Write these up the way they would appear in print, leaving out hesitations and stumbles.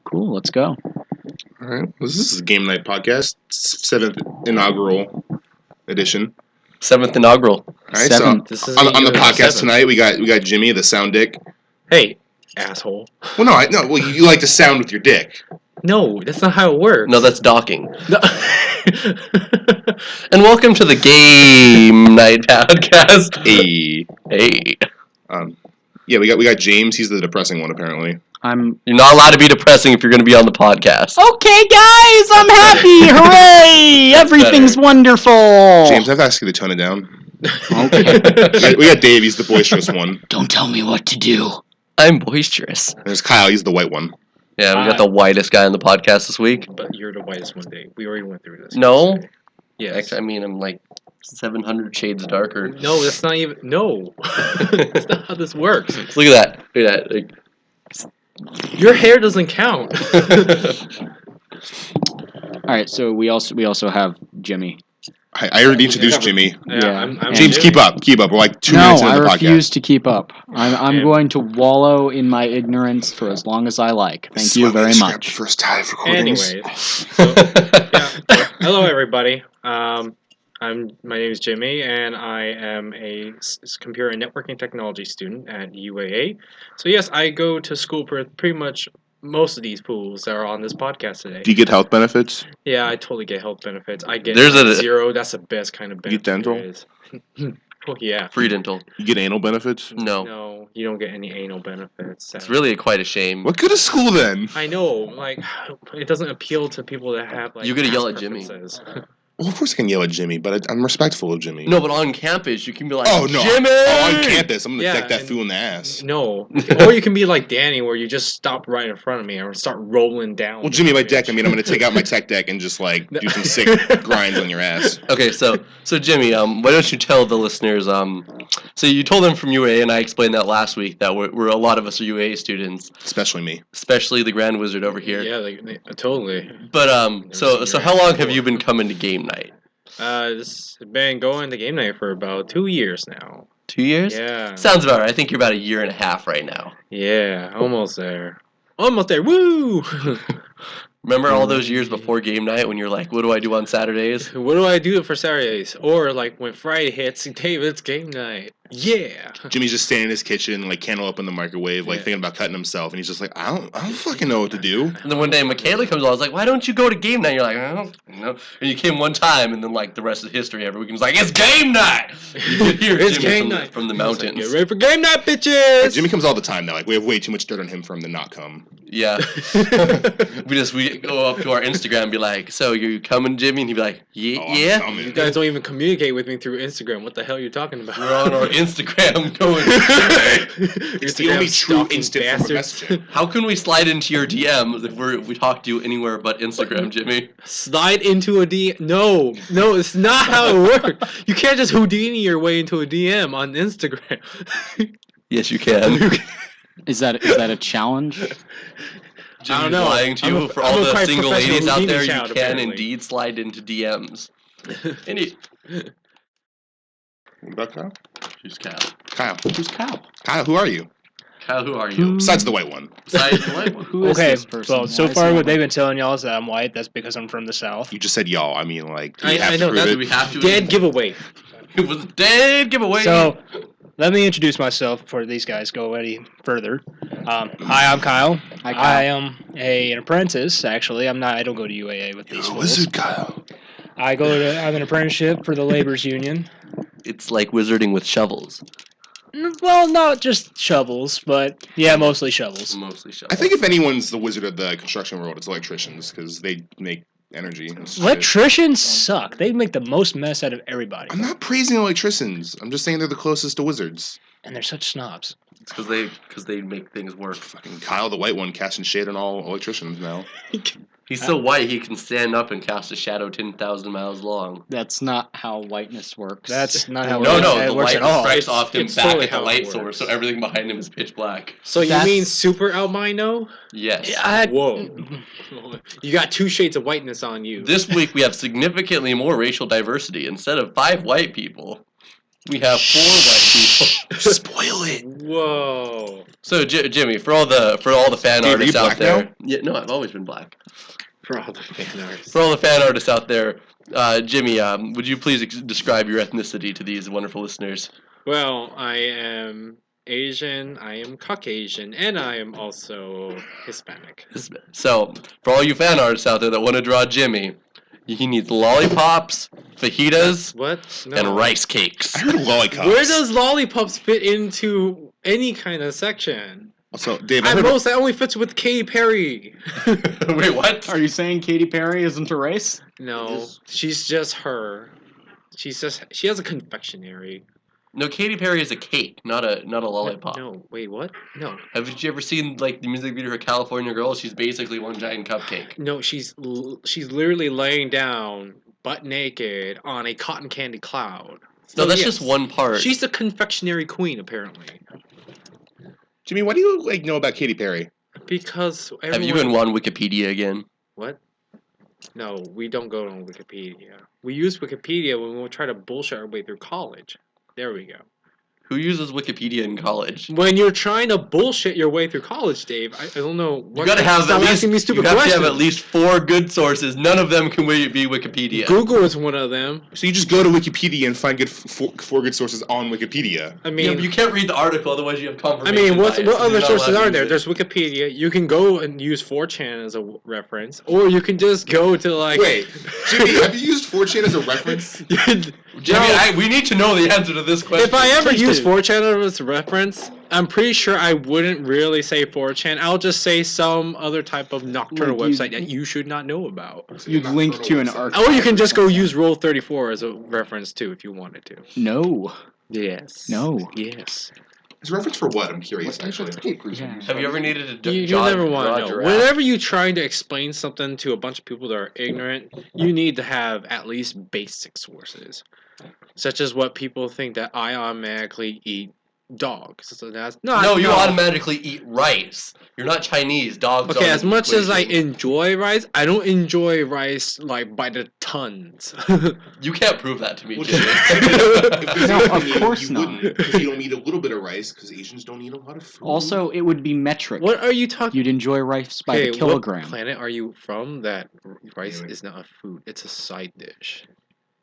Cool, let's go. All right. Well, this is Game Night podcast, 7th inaugural edition. 7th inaugural. All right. Seventh. So on the podcast tonight, we got Jimmy, the sound dick. Hey, asshole. Well, no. Well, you like to sound with your dick. No, that's not how it works. No, that's docking. No. And welcome to the Game Night podcast. Hey. Yeah, we got James. He's the depressing one, apparently. You're not allowed to be depressing if you're going to be on the podcast. Okay, guys, I'm happy. Hooray! Everything's wonderful. James, I've asked you to tone it down. Okay. We got Dave. He's the boisterous one. Don't tell me what to do. I'm boisterous. And there's Kyle. He's the white one. Yeah, we got the whitest guy on the podcast this week. But you're the whitest one, Dave. We already went through this. No. yesterday. Yes. Actually, I mean, I'm like 700 shades darker. No, that's not even... No. That's not how this works. Look at that. Look at that. Like, Your hair doesn't count. All right, so we also have Jimmy. I already introduced Jimmy. Yeah. I'm James, Jimmy. keep up. We're like 2 No, minutes into I the refuse podcast. to keep up. I'm Yeah. going to wallow in my ignorance for as long as I like. Thank you very much. First time recordings. Anyways. So, yeah. Hello, everybody. My name is Jimmy, and I am a computer and networking technology student at UAA. So yes, I go to school for pretty much most of these pools that are on this podcast today. Do you get health benefits? Yeah, I totally get health benefits. I get There's a- zero. That's the best kind of You benefit. get dental? there is. Oh yeah. free dental. You get anal benefits? No. No, you don't get any anal benefits. It's really quite a shame. What good is school then? I know, like, it doesn't appeal to people that have like. You gotta yell past at Jimmy. preferences. Well, of course I can yell at Jimmy, but I'm respectful of Jimmy. No, but on campus, you can be like, Oh, no. Jimmy! Oh, on campus, I'm going to Yeah, deck that and- fool in the ass. No, or you can be like Danny, where you just stop right in front of me and start rolling down. Well, the Jimmy, by bridge. deck, I mean I'm going to take out my tech deck and just, like, do some sick grinds on your ass. Okay, so Jimmy, why don't you tell the listeners, so you told them from UA, and I explained that last week, that we're a lot of us are UA students, Especially me. especially the Grand Wizard over here. Yeah, totally. But, so how long have you been coming to Game Night? This has been going to game night for about 2 years now. 2 years? Yeah. Sounds about right. I think you're about a year and a half right now. Yeah, almost there. Almost there. Woo! Remember all those years before Game Night when you're like, what do I do on Saturdays? What do I do for Saturdays? Or like when Friday hits, David, it's game night. Yeah. Jimmy's just standing in his kitchen, like, candle up in the microwave, like, Yeah. thinking about cutting himself, and he's just like, I don't fucking know what to do. And then one day Michaela comes on, I was like, why don't you go to Game Night? You're like, I don't know. And you came one time, and then like the rest is history. Every week was like, it's Game Night! You could hear It's Jimmy game night. from the It's like, mountains. Get ready for game night, Like, bitches! Jimmy comes all the time now. Like, we have way too much dirt on him for him to not come. Yeah. we go up to our Instagram and be like, so you coming, Jimmy? And he'd be like, yeah, Oh, I'm yeah. coming. You guys don't even communicate with me through Instagram. What the hell are you talking about? We're on our Instagram going, It's the only true stalking instant form of bastards. messaging. how can we slide into your DMs if we talk to you anywhere but Instagram, Jimmy? Slide into a DM. No, it's not how it works. You can't just Houdini your way into a DM on Instagram. Yes, you can. Is that a challenge? Jimmy's don't know. lying to I'm you. a- For I'm all a the quite single professional ladies out Houdini there, you child, can apparently. indeed slide into DMs. Any, What about Kyle? who's Kyle? Kyle. Who's Kyle? Kyle, who are you? Kyle, who are you? Besides the white one. Besides the white one. Who is Okay, this person? well, so Why is far he what on they've my- been telling y'all is that I'm white. That's because I'm from the South. You just said y'all. I mean, like, do we I have know, to that's- Do prove we it? have to? Dead giveaway. It was a dead giveaway. So, let me introduce myself before these guys go any further. Hi, I'm Kyle. Hi, Kyle. I am an apprentice. Actually, I'm not. I don't go to UAA with these You're a fools. wizard, Kyle. I'm an apprenticeship for the labor's union. it's like wizarding with shovels. Well, not just shovels, but yeah, mostly shovels. Mostly shovels. I think if anyone's the wizard of the construction world, it's electricians, because they make energy and shit. Electricians suck. They make the most mess out of everybody, I'm not praising electricians. I'm just saying they're the closest to wizards. and they're such snobs. It's because they make things work. Fucking Kyle, the white one, casting shade on all electricians now. He's so white he can stand up and cast a shadow 10,000 miles long. That's not how whiteness works. That's not how No, it no, the works light at all. strikes off him It's back totally at the how it light works. source, so everything behind him is pitch black. So you That's- mean super albino? Yes. Whoa. You got 2 shades of whiteness on you. This week we have significantly more racial diversity. Instead of 5 white people, We have 4 white people. Spoil it. Whoa. So Jimmy, for all the fan Dave, are artists you out black there. now? Yeah, no, I've always been black. For all the fan artists. For all the fan artists out there, Jimmy, would you please describe your ethnicity to these wonderful listeners? Well, I am Asian, I am Caucasian, and I am also Hispanic. So, for all you fan artists out there that want to draw Jimmy, he needs lollipops, fajitas, What? No. and rice cakes. I heard lollipops. Where does lollipops fit into any kind of section? So, Dave, I At heard most, that only fits with Katy Perry. Wait, what? Are you saying Katy Perry isn't a race? No, she's just her. She has a confectionery. No, Katy Perry is a cake, not a lollipop. No, wait, what? No. Haven't you ever seen like the music video for California Girl? She's basically one giant cupcake. No, she's literally laying down, butt naked, on a cotton candy cloud. No, So, that's yes, just one part. She's the confectionery queen, apparently. Jimmy, what do you know about Katy Perry? Because everyone... Have you been on Wikipedia again? What? No, we don't go on Wikipedia. We use Wikipedia when we try to bullshit our way through college. There we go. Who uses Wikipedia in college? When you're trying to bullshit your way through college, Dave, I don't know. You gotta have Stop at least. asking me stupid You have questions. to have at least 4 good sources. None of them can be Wikipedia. Google is one of them. So you just go to Wikipedia and find four good sources on Wikipedia. I Yeah, mean, but you can't read the article, otherwise you have I confirmation. mean, what bias, what and other you're not sources allowed to are use there? it. There's Wikipedia. You can go and use 4chan as a reference, or you can just go to like. Wait, Jimmy, have you used 4chan as a reference? Jimmy, we need to know the answer to this question. If I ever Please use do. 4chan as a reference, I'm pretty sure I wouldn't really say 4chan. I'll just say some other type of nocturnal Like you- website that you should not know about. You'd link to an archive. Or you can just go use Roll34 as a reference too if you wanted to. No. Yes. No. Yes. It's a reference for what? I'm curious, actually. Yeah. Have you ever needed to You draw never want draw to a know. giraffe? Whenever you're trying to explain something to a bunch of people that are ignorant, you need to have at least basic sources. Such as what people think that I automatically eat dogs. So that's No, you automatically eat rice. You're not Chinese. Dogs. Okay, aren't as in the much as I equation. enjoy rice, I don't enjoy rice like by the tons. You can't prove that to me, Well, Jimmy. No, of course you not. wouldn't, because you don't eat a little bit of rice, because Asians don't eat a lot of food. Also, it would be metric. What are you talking? You'd enjoy rice by the What kilogram. planet are you from? That rice Anyway. is not a food; it's a side dish.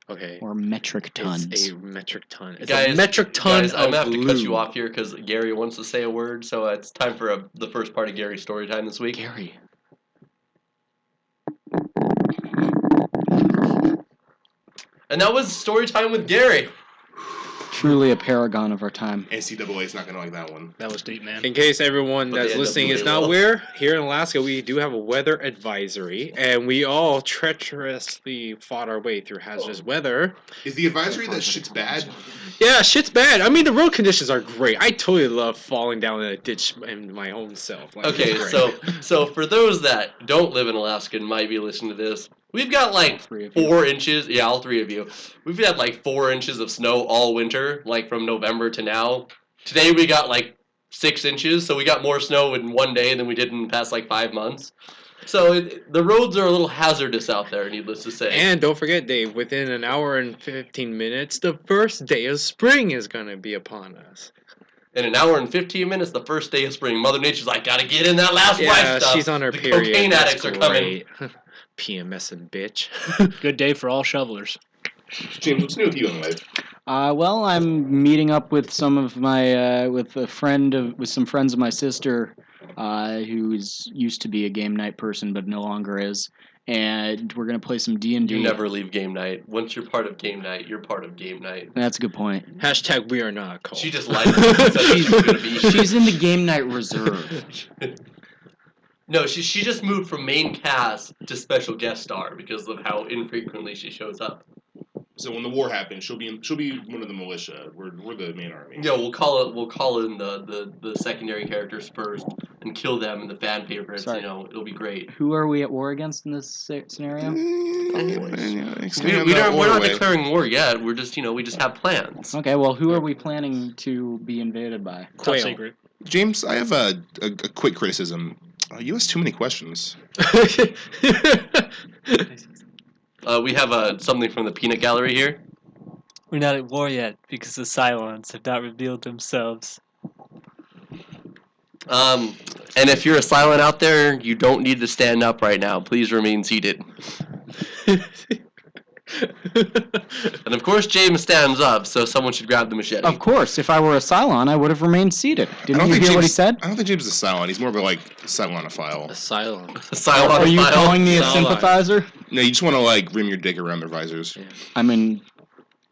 Okay. Or metric tons. It's a metric ton. It's Guys, a metric ton guys, I'm of gonna have to cut lube. you off here because Gary wants to say a word. So it's time for the first part of Gary's story time this week. Gary. And that was story time with Gary. Truly a paragon of our time. NCAA is not going to like that one. That was deep, man. In case everyone But that's the listening is NWA not will. aware, here in Alaska we do have a weather advisory, and we all treacherously fought our way through hazardous weather. Is the advisory that shit's bad? Yeah, shit's bad. I mean, the road conditions are great. I totally love falling down in a ditch in my own self. Like, Okay, it's great. so for those that don't live in Alaska and might be listening to this, we've got like 3 of you. 4 inches. Yeah, all 3 of you. We've had like 4 inches of snow all winter, like from November to now. Today we got like 6 inches, so we got more snow in one day than we did in the past like 5 months. So the roads are a little hazardous out there, needless to say. And don't forget, Dave, within an hour and 15 minutes, the first day of spring is going to be upon us. In an hour and 15 minutes, the first day of spring, Mother Nature's like, gotta get in that last Yeah, wife stuff. she's on her The period. cocaine That's addicts are coming. great. PMSing bitch. Good day for all shovelers. James, what's new with you in life? Well, I'm meeting up with some of my with some friends of my sister, who used to be a game night person but no longer is, and we're gonna play some D&D. You never leave game night. Once you're part of game night, you're part of game night. That's a good point. Hashtag we are not a cult. She just lied to me and said she was gonna be. She's in the game night reserve. No, she just moved from main cast to special guest star because of how infrequently she shows up. So when the war happens, she'll be one of the militia. We're the main army. Yeah, we'll call in the secondary characters first and kill them in the fan favorites. Sorry. You know, it'll be great. Who are we at war against in this scenario? We're not declaring war yet. We're just we just have plans. Okay, well, who are we planning to be invaded by? Top Quail. secret. James, I have a quick criticism. You asked too many questions. We have something from the peanut gallery here. We're not at war yet because the Cylons have not revealed themselves. And if you're a Cylon out there, you don't need to stand up right now. Please remain seated. And of course, James stands up, so someone should grab the machete. Of course, if I were a Cylon, I would have remained seated. Didn't you hear what he said? I don't think James is a Cylon. He's more of a Cylonophile. Asylum. A Cylon. Are you calling me a Cylon. sympathizer? No, you just want to like rim your dick around their visors. I mean,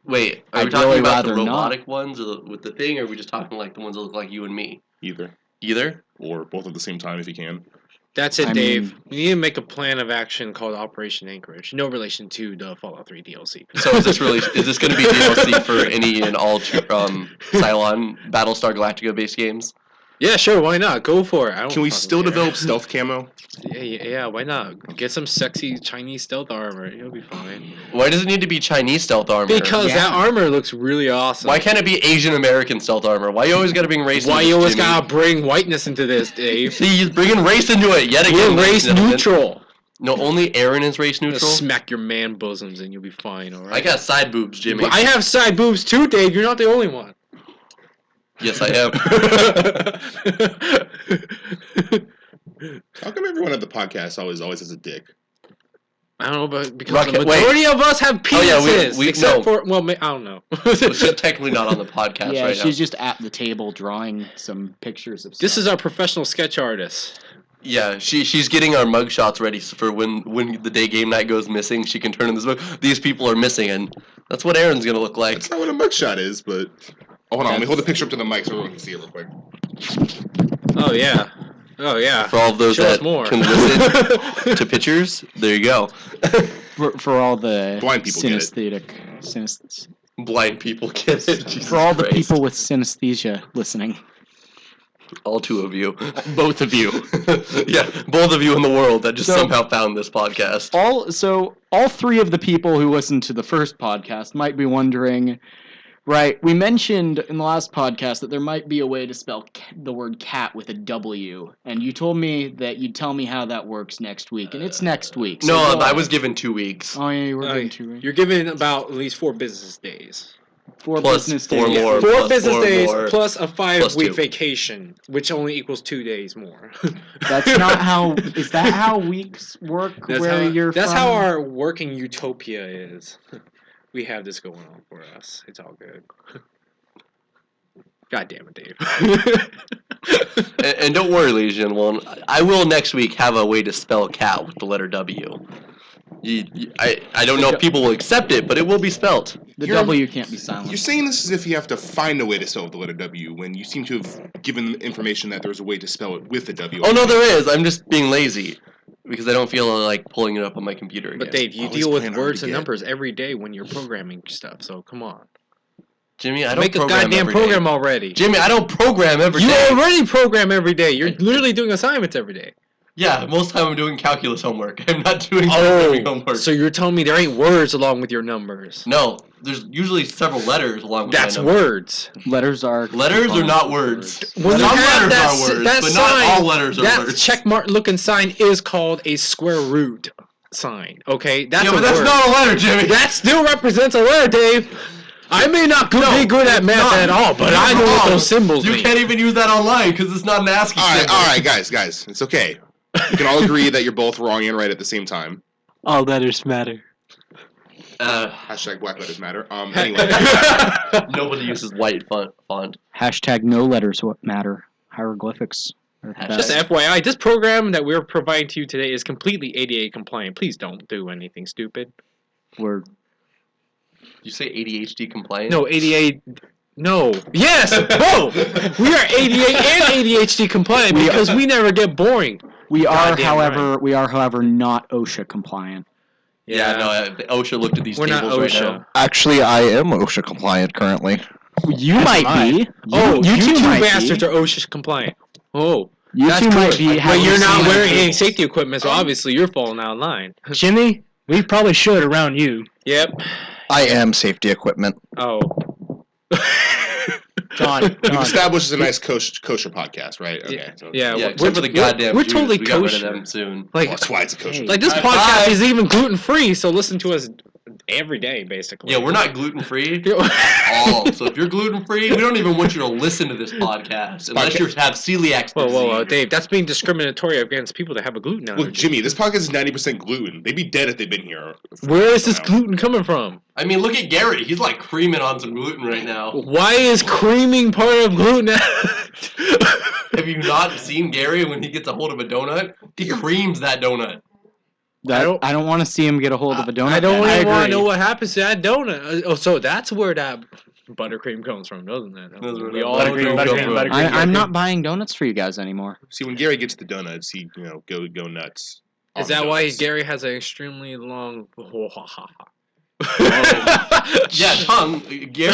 Wait, are we I'd talking really about the rather not. robotic ones with the thing, or are we just talking like the ones that look like you and me? Either Either? or both at the same time if you can. That's it, I Dave. mean- You need to make a plan of action called Operation Anchorage. No relation to the Fallout 3 DLC. So is this going to be DLC for any and all Cylon Battlestar Galactica based games? Yeah, sure. Why not? Go for it. I don't Can we fucking still care. develop stealth camo? Yeah, why not? Get some sexy Chinese stealth armor. You'll be fine. Why does it need to be Chinese stealth armor? Because Yeah. that armor looks really awesome. Why can't it be Asian American stealth armor? Why you always got to bring race? Why into you this, always Jimmy? gotta bring whiteness into this, Dave? See, he's bringing race into it yet again. We're ladies race and gentlemen. neutral. No, only Aaron is race Just neutral. smack your man bosoms and you'll be fine, alright? I got side boobs, Jimmy. I have side boobs too, Dave. You're not the only one. Yes, I am. How come everyone at the podcast always has a dick? I don't know, but because Rocket- the majority of us have penises. Oh, yeah, we except know. for, well, I don't know. She's technically not on the podcast yeah, right she's just at the table drawing some pictures of This stuff. is our professional sketch artist. Yeah, she's getting our mugshots ready for when the day game night goes missing. She can turn in this book. These people are missing, and that's what Aaron's gonna look like. That's not what a mugshot is, but... Oh, hold on. Let me hold the picture up to the mic so everyone can see it real quick. Oh, yeah. Oh, yeah. For all of those Show us that more. can listen to pictures, there you go. For all the Blind people get it. synesthetic, Blind people get it. Jesus for all the Christ. people with synesthesia listening. all two of you, Both of you. yeah, both of you in the world that just So- somehow found this podcast. All three of the people who listened to the first podcast might be wondering, right? We mentioned in the last podcast that there might be a way to spell the word cat with a W, and you told me that you'd tell me how that works next week, and it's next week. So No, go I ahead. was given 2 weeks. Oh yeah, you were Oh, going to. Right? You're given about at least 4 business days. 4 Plus business 4 days. more. 4 plus business 4 days more. plus a 5-week 2. vacation, which only equals 2 days more. That's not how. Is that how weeks work? That's where how, you're that's from? how our working utopia is. We have this going on for us. It's all good. God damn it, Dave. And don't worry, ladies and gentlemen, I will next week have a way to spell cat with the letter W. I don't know if people will accept it, but it will be spelt. The You're- W can't be silent. You're saying this as if you have to find a way to spell with the letter W, when you seem to have given information that there's a way to spell it with the W. Oh no, there is. I'm just being lazy because I don't feel like pulling it up on my computer again. But Dave, you Always deal with playing hard words to and get. numbers every day when you're programming stuff, so come on. Jimmy, I don't Make a program goddamn every day. program already. Jimmy, I don't program every You day. already program every day. You're literally doing assignments every day. Yeah, most of the time I'm doing calculus homework. I'm not doing programming homework. So you're telling me there ain't words along with your numbers? No, there's usually several letters along with That's my number. words. Letters are. Letters are not words. When Some you have letters that, are words, that but sign, not all letters are that words. check mark looking sign is called a square root sign. Okay, that's Yeah, a but that's word. not a letter, Jimmy. That still represents a letter, Dave. I may not be good at math not. at all, but You're I know what wrong. those symbols You mean. can't even use that online because it's not an ASCII symbol. All right, guys, it's okay. We can all agree that you're both wrong and right at the same time. All letters matter. Hashtag Black Lives Matter. Anyway, Nobody uses white font. Hashtag no letters what matter. Hieroglyphics. are the Just best. FYI, this program that we're providing to you today is completely ADA compliant. Please don't do anything stupid. We're You say ADHD compliant? No, ADA. No. Yes, both. We are ADA and ADHD compliant because we never get boring. we are, Goddamn however, not OSHA compliant. Yeah, no. OSHA looked at these We're not tables right OSHA. now. Actually, I am OSHA compliant currently. You might be. You two two might bastards be. are OSHA compliant. Oh, You that's two might good. be. But have you're you not seen wearing it? any safety equipment, so obviously you're falling out of line. Jimmy, we probably should around you. Yep. I am safety equipment. Oh. John, we've established it's a nice kosher podcast, right? Okay. So, Yeah. Yeah, we're- except for the goddamn we're Jews. totally We got rid of kosher. them soon. Well, Like, that's why it's a kosher. Hey. like this Bye. podcast is even gluten free, so listen to us every day, basically. Yeah, we're not gluten free at all. So if you're gluten free, we don't even want you to listen to this podcast unless you have celiac disease. Whoa, Dave, that's being discriminatory against people that have a gluten allergy. Well, Jimmy, this podcast is 90% gluten. They'd be dead if they've been here. Where is this gluten coming from? I mean, look at Gary. He's like creaming on some gluten right now. Why is creaming part of gluten? Have you not seen Gary when he gets a hold of a donut? He creams that donut. I don't want to see him get a hold of a donut. I don't then. even want to agree. know what happens to that donut. Oh, so that's where that buttercream comes from, doesn't it? That's where We that all buttercream know comes from. I'm not buying donuts for you guys anymore. See, when Gary gets the donuts, he go nuts. Is on that why donuts. Gary has an extremely long? Yeah, tongue. Gary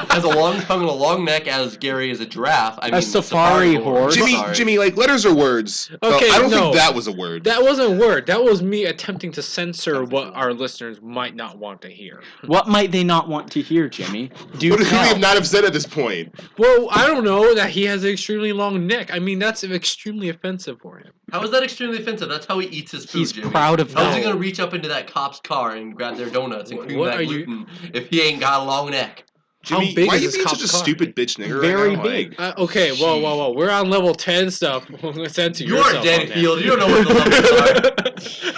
has a long tongue and a long neck as Gary is a giraffe. I mean, safari horse. Jimmy, like letters are words. Okay, I don't no. think that was a word. That wasn't a word. That was me attempting to censor what our listeners might not want to hear. What might they not want to hear, Jimmy? Do What could we tell. have not have said at this point? Well, I don't know that he has an extremely long neck. I mean, that's extremely offensive for him. How is that extremely offensive? That's how he eats his food, He's Jimmy. proud of How is that. he going to reach up into that cop's car and grab their donuts and cream What that are you- gluten if he ain't got a long neck? Jimmy, How big why are is you this being cop's such a car? stupid bitch nigger Very right now? big. Okay, whoa. We're on level 10 stuff. Censor You yourself are Danny on that. Field. You don't know what the levels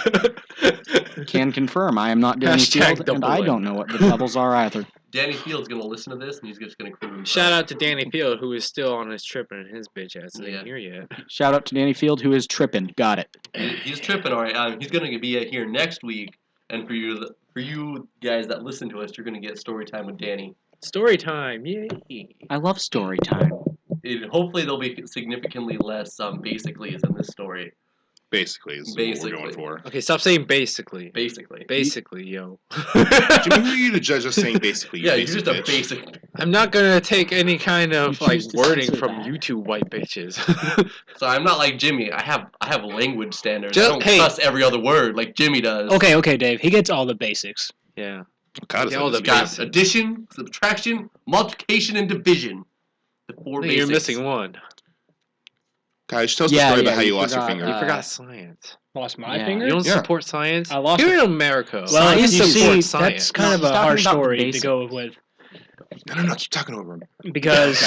are. Can confirm. I am not Danny Hashtag Field, and double I N. don't know what the levels are either. Danny Field's going to listen to this and he's just going to cream. Shout out to Danny Field, who is still on his trip and his bitch ass isn't Yeah. here yet. Shout out to Danny Field, who is tripping. Got it. He's tripping, all right. He's going to be here next week. And for you guys that listen to us, you're going to get story time with Danny. Story time, yay! I love story time. Hopefully there'll be significantly less basicallys in this story. Basically, is what we're going for. Okay, stop saying basically. Basically. Basically, yo. Jimmy, who are you to judge us saying basically? You Yeah, you're basic just a bitch? basic. I'm not gonna take any kind of You like choose to wording censor from that. you two white bitches. So I'm not like Jimmy. I have language standards. Just- I don't hey. cuss every other word like Jimmy does. Okay, Dave. He gets all the basics. yeah. God, Yeah, all the It's got basics. addition, subtraction, multiplication, and division. The four I think basics. you're missing one. Guys, tell us Yeah, the story yeah, about how you you lost your forgot, finger. You Uh, forgot science. Lost my Yeah. finger. You don't Yeah. support science? I lost You're it. in America. Well, Science you supports see, science. that's kind No, of he's a talking harsh about story basic. to go with No, keep talking over him. because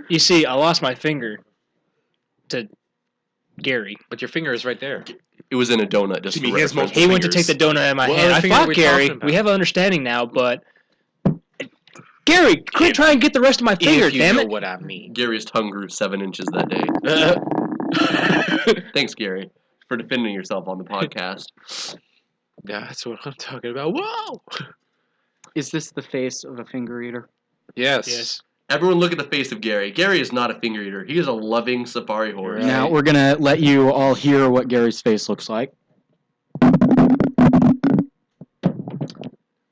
you see, I lost my finger to Gary. But your finger is right there. It was in a donut. Just Jimmy, for he has reference. multiple He went to fingers. take the donut out of my What hand. other I finger are fought we Gary. talking about? We have an understanding now, but Gary, quit trying to get the rest of my finger, if you damn know it. what I mean. Gary's tongue grew 7 inches that day. Thanks, Gary, for defending yourself on the podcast. That's what I'm talking about. Whoa! Is this the face of a finger eater? Yes. Yes. Everyone look at the face of Gary. Gary is not a finger eater. He is a loving safari horse. Right. Now we're gonna let you all hear what Gary's face looks like.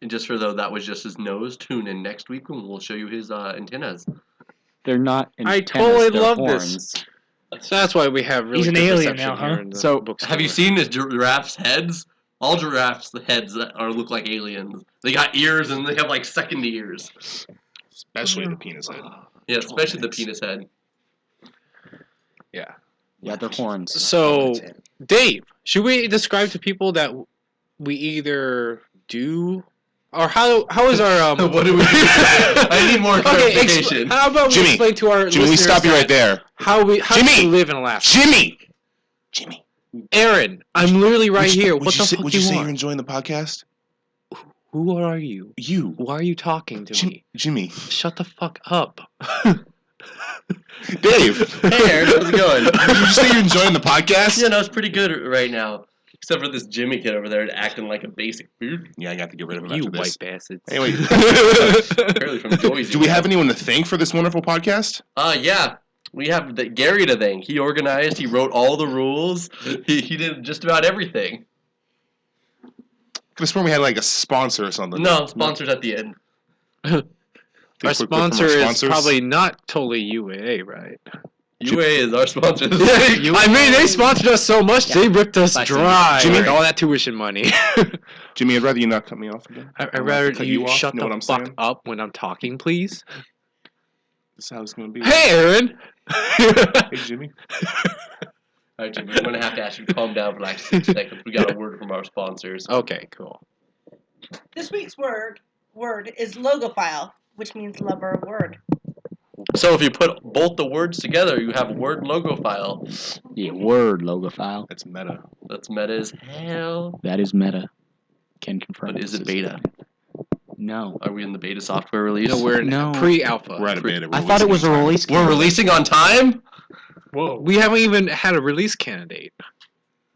And just for though, that was just his nose. Tune in next week when we'll show you his antennas. They're not I antennas, totally they're love horns. this. So that's why we have really He's an good alien reception now, huh? here in the So, bookstore. Have you seen the giraffes' heads? All giraffes' heads that look like aliens. They got ears and they have like second ears. Especially the penis head. Yeah, especially the penis head. Yeah. Yeah, they're horns. So, Dave, should we describe to people that we either do or how is our What do we do? I need more Okay, clarification. how about we Jimmy, explain to our Jimmy, we listeners stop you that right there. how we Jimmy! live in Alaska? Jimmy, Aaron, I'm literally right here. What the fuck would do you you say you're want? enjoying the podcast? Who are you? You, Why are you talking to me? Jimmy, Shut the fuck up. Dave. Hey, Aaron, how's it going? Did you just say you're enjoying the podcast? Yeah, no, it's pretty good right now. Except for this Jimmy kid over there acting like a basic food. Yeah, I got to get rid of him You after this. white bastards. Anyway, Apparently from Boise. do we have anyone to thank for this wonderful podcast? Yeah. We have Gary to thank. He organized. He wrote all the rules. He did just about everything. Could have sworn we had like a sponsor or something. No, sponsors at the end. Our Quick from sponsor our is sponsors. probably not totally UAA, right? UA is our sponsor. I mean, they sponsored us so much, they ripped us Bye, dry Jimmy. with all that tuition money. Jimmy, I'd rather you not cut me off again. I'd I'd rather cut you off, shut you know the what I'm fuck saying? up when I'm talking, please. This is how it's going to be. Hey, Aaron! Hey, Jimmy. All right, Jimmy, we're going to have to ask you to calm down for like 6 seconds. We got a word from our sponsors. Okay, cool. This week's word is logophile, which means lover of word. So if you put both the words together, you have word logophile. Yeah, word logophile. That's meta. That's meta as hell. That is meta. Can confirm. But is this it beta? No. Are we in the beta software release? No, we're in No. pre-alpha. We're out of beta. I thought it was a release. We're candidate. releasing on time? Whoa. We haven't even had a release candidate.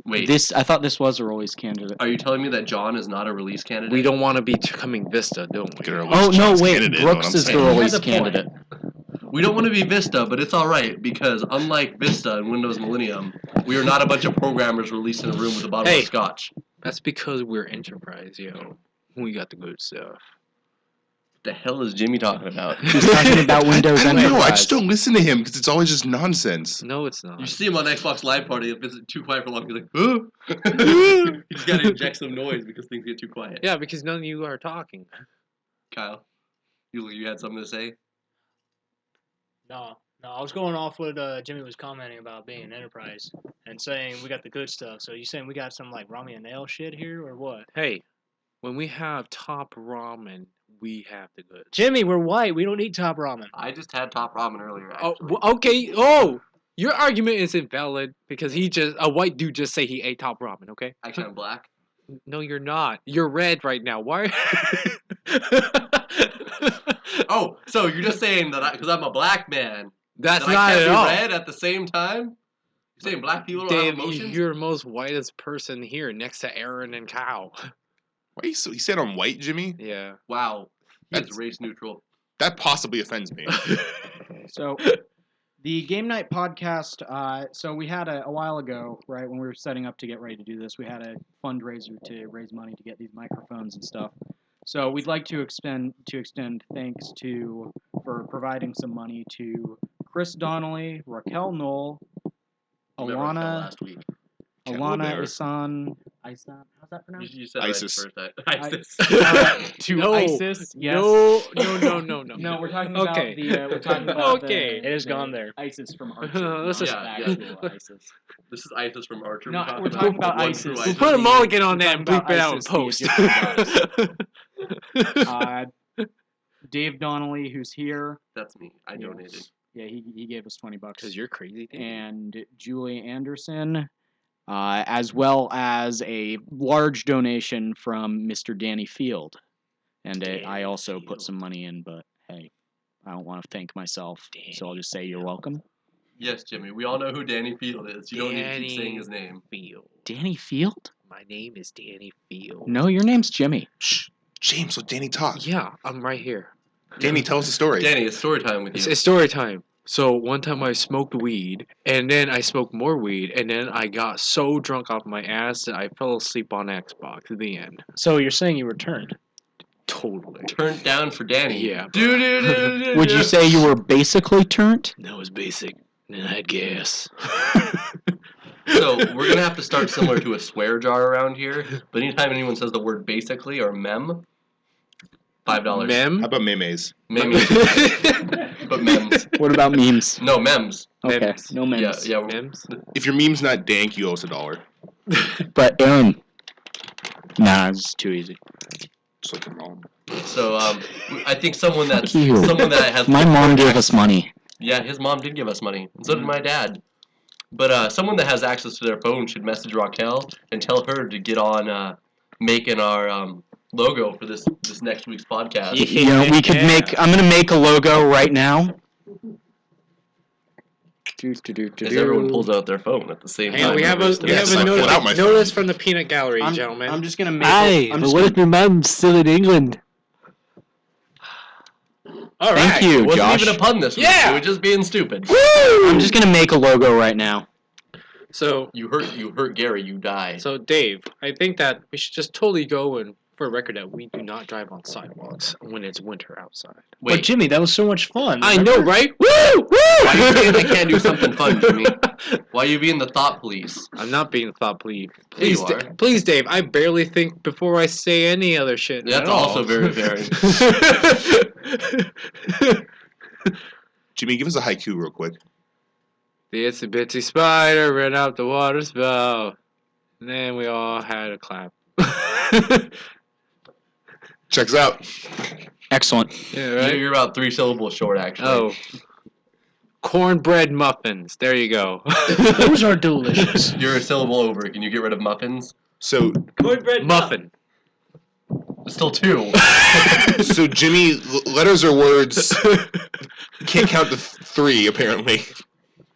Wait, I thought this was a release candidate. are you telling me that John is not a release candidate? We don't want to be coming Vista, don't we? Get our Oh release no! John's Wait, candidate, is what Brooks I'm is the saying. He has release a point. candidate. We don't want to be Vista, but it's alright because unlike Vista and Windows Millennium, we are not a bunch of programmers released in a room with a bottle Hey. of scotch. That's because we're enterprise, yo. We got the good stuff. What the hell is Jimmy talking about? He's talking about Windows I don't know. I Enterprise. just don't listen to him because it's always just nonsense. No, it's not. You see him on Xbox Live Party, if it's too quiet for long, he's like, huh? He's got to inject some noise because things get too quiet. Yeah, because none of you are talking. Kyle, you had something to say? No, I was going off what Jimmy was commenting about being an enterprise and saying we got the good stuff. So you saying we got some like ramen and nail shit here or what? Hey, when we have top ramen, we have the goods. Jimmy, we're white. We don't eat top ramen. I just had top ramen earlier, Oh, actually. okay. Oh, your argument is invalid because a white dude just say he ate top ramen. Okay. Actually, I'm black. No, you're not. You're red right now. Why? Oh, so you're just saying that because I'm a black man, That's that not I at can't be all. red at the same time? You're saying black people don't have Dave, emotions? you're the most whitest person here, next to Aaron and Kyle. Why you said I'm white, Jimmy? Yeah. Wow. He's That's- race neutral. That possibly offends me. So, the Game Night podcast. So we had a while ago, right when we were setting up to get ready to do this, we had a fundraiser to raise money to get these microphones and stuff. So we'd like to extend thanks for providing some money to Chris Donnelly, Raquel Knoll, Remember I fell Alana last week. Alana Bear. Isan. How's that You, pronounced? you said ISIS. it right the first time. ISIS. To No. ISIS. Yes. No. No, we're talking about Okay. we're talking about Okay. the, It has the gone there. ISIS from Archer. Let's not just- the actual ISIS. This is ISIS from Archer. No, we're we're talking about One ISIS. true We'll We'll ISIS. put a mulligan on that We're and talking bleep it out in about post. Egyptian Dave Donnelly, who's here. That's me. I Yeah. donated. Yeah, he gave us $20. Because you're crazy. Dave. And Julie Anderson, as well as a large donation from Mr. Danny Field. And I also put some money in, but hey, I don't want to thank myself, so I'll just say you're welcome. Yes, Jimmy. We all know who Danny Field is. You don't need to keep saying his name. Field. Danny Field? My name is Danny Field. No, your name's Jimmy. Shh, James, let Danny talk. Yeah, I'm right here. Danny, tell us a story. Danny, it's story time with It's you. story time. So one time I smoked weed, and then I smoked more weed, and then I got so drunk off my ass that I fell asleep on Xbox at the end. So you're saying you returned? Totally. Turned down for Danny. Yeah. Would you say you were basically turned? That was basic. And I had gas. So we're gonna have to start similar to a swear jar around here. But anytime anyone says the word basically or mem, $5. Mem? How about memes? Memes. But mems. What about memes? No, mems. Okay, Memes. no memes. Yeah. Mems? If your meme's not dank, you owe us $1. But Aaron, nah, it's too easy. Just like your mom. So I think someone that Fuck you. has My mom gave us money. Yeah, his mom did give us money, and so did my dad. But someone that has access to their phone should message Raquel and tell her to get on making our logo for this next week's podcast. You know, we could make. I'm gonna make a logo right now. As everyone pulls out their phone at the same Hang time. on, we have Yes, a I pulled out my notice phone. from the peanut gallery, gentlemen. I'm just gonna make. Aye, I'm but just what gonna, if your mom's still in England? All right. Thank you, It wasn't Josh. even a pun this week. Yeah. It was just being stupid. I'm just gonna make a logo right now. So, You hurt Gary, you die. so Dave, I think that we should just totally go and for a record that we do not drive on sidewalks when it's winter outside. But Wait, Jimmy, that was so much fun. I know, right? Woo! Woo! why are you saying I can't do something fun, Jimmy? Why are you being the thought police? I'm not being thought, please. Yeah, you Please, are. please, Dave. I barely think before I say any other shit. That's at all. also very fair. Jimmy, give us a haiku real quick. The itsy bitsy spider ran out the water spout. And then we all had a clap. Checks out. Excellent. Yeah, right. You're about 3 syllables short, actually. Oh. Cornbread muffins. There you go. Those are delicious. You're a syllable over. Can you get rid of muffins? So, Cornbread muffin. Still 2. so Jimmy, letters or words can't count to 3 apparently.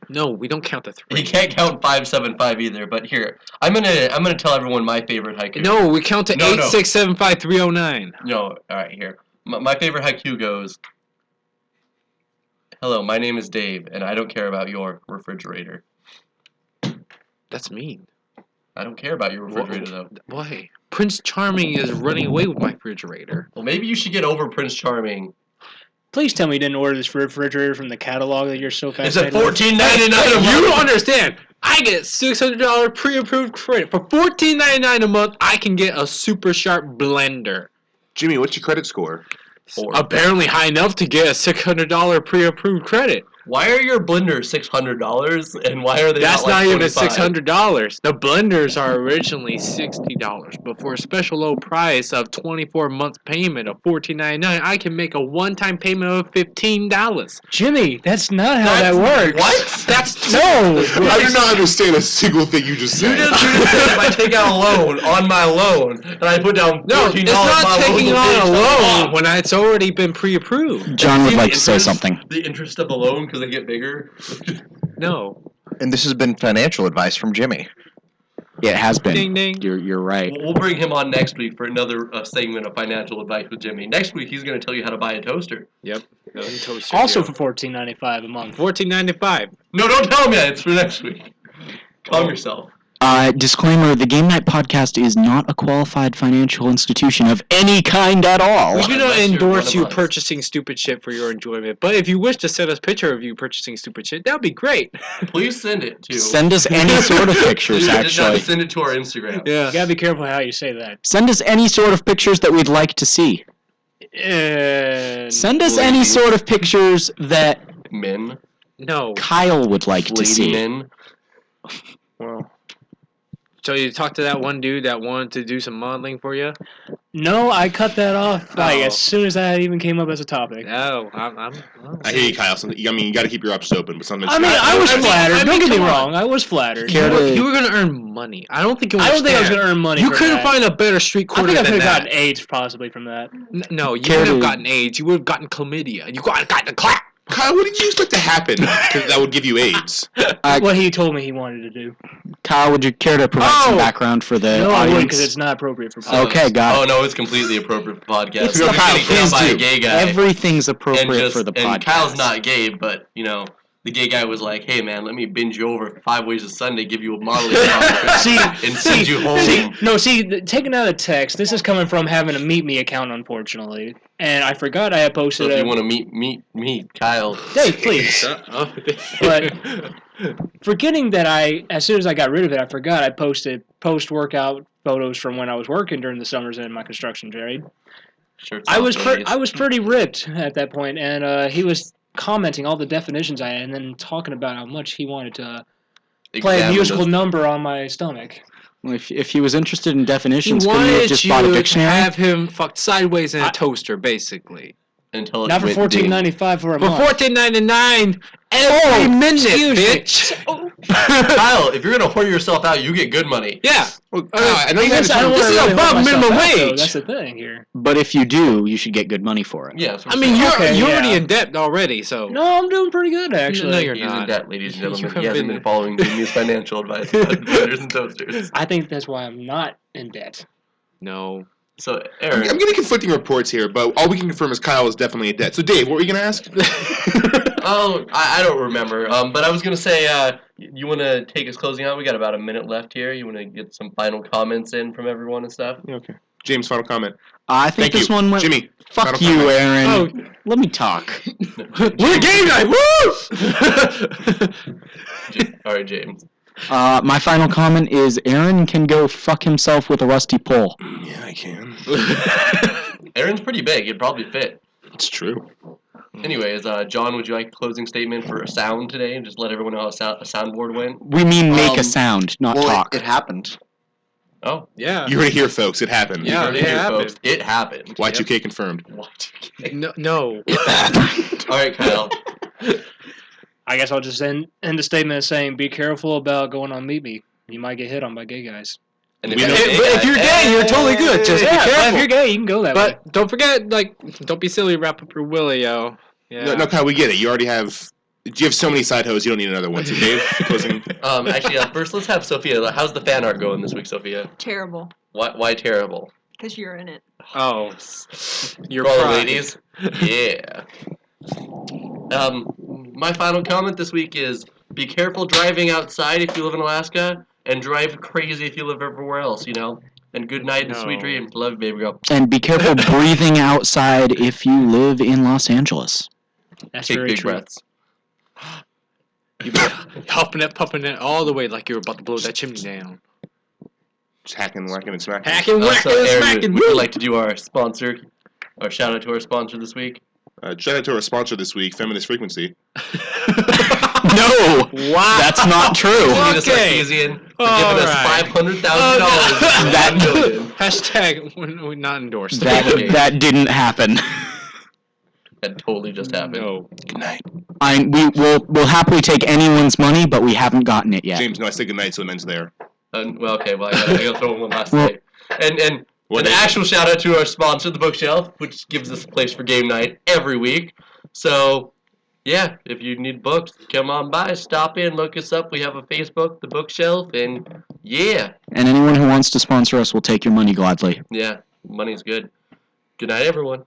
No, we don't count the 3. You can't count 575 either. But here, I'm gonna tell everyone my favorite haiku. No, we count to No, 8, no. 6, 7, 5, 309. No. All right, here. My favorite haiku goes. Hello, my name is Dave, and I don't care about your refrigerator. That's mean. I don't care about your refrigerator, though. Why? Prince Charming is running away with my refrigerator. Well, maybe you should get over Prince Charming. Please tell me you didn't order this refrigerator from the catalog that you're so It's fascinated at with. $14.99 a month. You don't understand. I get $600 pre-approved credit. For $14.99 a month, I can get a super sharp blender. Jimmy, what's your credit score? 4. Apparently high enough to get a $600 pre-approved credit. Why are your blenders $600 and why are they That's not not even $25? $600. The blenders are originally $60, but for a special low price of 24 months payment of $14.99, I can make a one-time payment of $15. Jimmy, that's not how that works. What? That's No. I do not understand a single thing you just said. You just said if I take out a loan on my loan and I put down $14, no. It's my not loan taking will on pay a $10 loan off. when it's already been pre-approved. John would See like the to say interest- something. The interest of the loan because they get bigger. No. And this has been financial advice from Jimmy. It has been. Ding ding. You're right. We'll bring him on next week for another segment of financial advice with Jimmy. Next week he's going to tell you how to buy a toaster. Yep. Toaster Also deal. for $14.95 a month. $14.95. No, don't tell him yet. It's for next week. Calm yourself. Disclaimer: the Game Night podcast is not a qualified financial institution of any kind at all. We do not Unless you're endorse one you of us. purchasing stupid shit for your enjoyment, but if you wish to send us a picture of you purchasing stupid shit, that would be great. Please send it to. Send us any sort of pictures, You just have to actually. send it to our Instagram. Yeah. You gotta be careful how you say that. Send us any sort of pictures that we'd like to see. Send us any Ladies. sort of pictures that Men. No. Kyle would like to Lady see. men. Well. So you talked to that one dude that wanted to do some modeling for you? No, I cut that off like Oh. as soon as that even came up as a topic. No, I hear you, Kyle. I mean, you got to keep your options open, but sometimes I mean, I was flattered. I mean, Don't get me come on. wrong. I was flattered. Care to- You were gonna earn money. I don't think you. I don't think I was understand. gonna earn money. You for couldn't that. find a better street I corner think I than could have that. gotten AIDS possibly from that. No, you Care would have to- gotten AIDS. You would have gotten chlamydia. You got the clap. Kyle, what did you expect to happen that would give you AIDS? What he told me he wanted to do. Kyle, would you care to provide some Oh! background for the No, I wouldn't because audience? it's not appropriate for. Okay, got Oh it. no, it's completely appropriate for podcast. It's We're not- getting please down by a do. gay guy. Everything's and appropriate just, for the podcast. and Kyle's not gay, but you know, the gay guy was like, "Hey man, let me binge you over 5 ways of Sunday, give you a modeling contract, See, and send you home." taking out of text. This is coming from having a Meet Me account, unfortunately, and I forgot I had So posted. if you want to meet Kyle, Dave, please. Shut up. But forgetting that as soon as I got rid of it, I forgot I posted post-workout photos from when I was working during the summers in my construction trade. shirts I off, was ladies. I was pretty ripped at that point, and he was commenting all the definitions I had, and then talking about how much he wanted to play a Examine musical those- number on my stomach. Well, if he was interested in He definitions, couldn't he have wanted just you bought a to dictionary? have him fucked sideways in a toaster, basically. until it Not for went $14.95 for a For month. $14.99 every minute, excuse me. bitch. Kyle, if you're gonna whore yourself out, you get good money. Yeah. Well, Kyle, I know you had I don't to. This wanna is really above hold myself minimum out, though. wage. That's the thing here. But if you do, you should get good money for it. Yeah. So I mean, you're Okay, already yeah. in debt already, so. No, I'm doing pretty good actually. No, you're he's in not. debt, ladies and You gentlemen. have He hasn't been- been following Jimmy's financial advice about blenders and toasters. I think that's why I'm not in debt. No. So, I'm Aaron, getting conflicting reports here, but all we can confirm is Kyle is definitely in debt. So, Dave, what were you going to ask? oh, I don't remember. But I was gonna say, you want to take us closing out? We got about a minute left here. You want to get some final comments in from everyone and stuff? Okay. James, final comment. I think Thank this you. one went. Jimmy, Fuck final you, comment. Aaron. Oh. Let me talk. We're game night! Woo! All right, James. My final comment is Aaron can go fuck himself with a rusty pole. Yeah, I can. Aaron's pretty big. It'd probably fit. It's true. Anyways, John, would you like a closing statement for a sound today, and just let everyone know how a soundboard went? We mean make a Um, sound, not well, talk. it happened. Oh, Yeah. You heard it here, folks. It happened. Yeah, you heard it it here, happened. folks. It happened. Y2K confirmed. No. All right, Kyle. I guess I'll just end the statement saying, be careful about going on Meet Me. You might get hit on by gay guys. And We know- If you're gay, you're totally good. Just be Yeah, but if careful. you're gay, you can go that way. But don't forget, like, don't be silly. Wrap up your willy, yo. Yeah. No, Kyle, we get it. You already have. You have so many side hoes. You don't need another one. So, Dave, closing. Actually, first let's have Sophia. How's the fan art going this week, Sophia? Terrible, Why terrible? because you're in it. Oh, you're For all the pride. ladies? Yeah. My final comment this week is be careful driving outside if you live in Alaska, and drive crazy if you live everywhere else, you know? And good night and sweet No. dreams. Love you, baby girl. And be careful breathing outside if you live in Los Angeles. That's Take very big true. breaths. You pumping it all the way like you're about to blow that chimney down. Just hacking, whacking, and smacking. Hacking, So, whacking, Aaron, smacking. would you like to do our sponsor, or shout out to our sponsor this week? Shout out to our sponsor this week, Feminist Frequency. No! Wow. That's not true. Anita Okay. Sarkeesian for All giving us right. $500,000. That- Hashtag we're not endorsed. That didn't happen. That totally just happened. No. Good night. We'll happily take anyone's money, but we haven't gotten it yet. James, no, I said good night, so it ends there. Well, okay. Well, I gotta throw in one last Well- thing. And What an is- actual shout out to our sponsor, the Bookshelf, which gives us a place for game night every week. So, yeah, if you need books, come on by, stop in, look us up. We have a Facebook, the Bookshelf, and yeah, And anyone who wants to sponsor us will take your money gladly. money's good. Good night, everyone.